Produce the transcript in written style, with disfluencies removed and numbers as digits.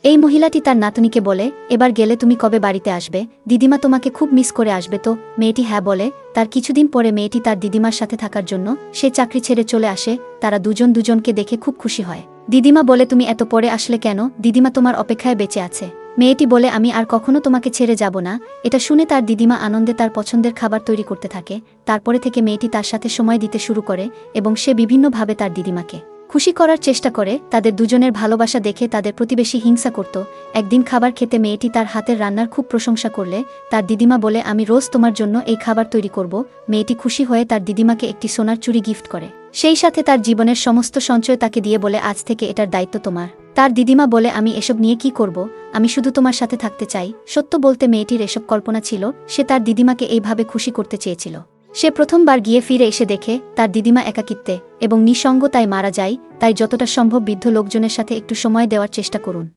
এই মহিলাটি তার নাতনিকে বলে, এবার গেলে তুমি কবে বাড়িতে আসবে? দিদিমা তোমাকে খুব মিস করে আসবে তো। মেয়েটি হ্যাঁ বলে। তার কিছুদিন পরে মেয়েটি তার দিদিমার সাথে থাকার জন্য সে চাকরি ছেড়ে চলে আসে। তারা দুজন দুজনকে দেখে খুব খুশি হয়। দিদিমা বলে, তুমি এত পরে আসলে কেন? দিদিমা তোমার অপেক্ষায় বেঁচে আছে। মেয়েটি বলে, আমি আর কখনো তোমাকে ছেড়ে যাব না। এটা শুনে তার দিদিমা আনন্দে তার পছন্দের খাবার তৈরি করতে থাকে। তারপরে থেকে মেয়েটি তার সাথে সময় দিতে শুরু করে এবং সে বিভিন্নভাবে তার দিদিমাকে খুশি করার চেষ্টা করে। তাদের দুজনের ভালোবাসা দেখে তাদের প্রতিবেশী হিংসা করত। একদিন খাবার খেতে মেয়েটি তার হাতের রান্নার খুব প্রশংসা করলে তার দিদিমা বলে, আমি রোজ তোমার জন্য এই খাবার তৈরি করব। মেয়েটি খুশি হয়ে তার দিদিমাকে একটি সোনার চুড়ি গিফট করে। সেই সাথে তার জীবনের সমস্ত সঞ্চয় তাকে দিয়ে বলে, আজ থেকে এটার দায়িত্ব তোমার। তার দিদিমা বলে, আমি এসব নিয়ে কি করব? আমি শুধু তোমার সাথে থাকতে চাই। সত্য বলতে মেয়েটির এসব কল্পনা ছিল। সে তার দিদিমাকে এইভাবে খুশি করতে চেয়েছিল। সে প্রথমবার গিয়ে ফিরে এসে দেখে তার দিদিমা একাকিত্বে এবং নিঃসঙ্গতায় মারা যায়। তাই যতটা সম্ভব বৃদ্ধ লোকজনের সাথে একটু সময় দেওয়ার চেষ্টা করুন।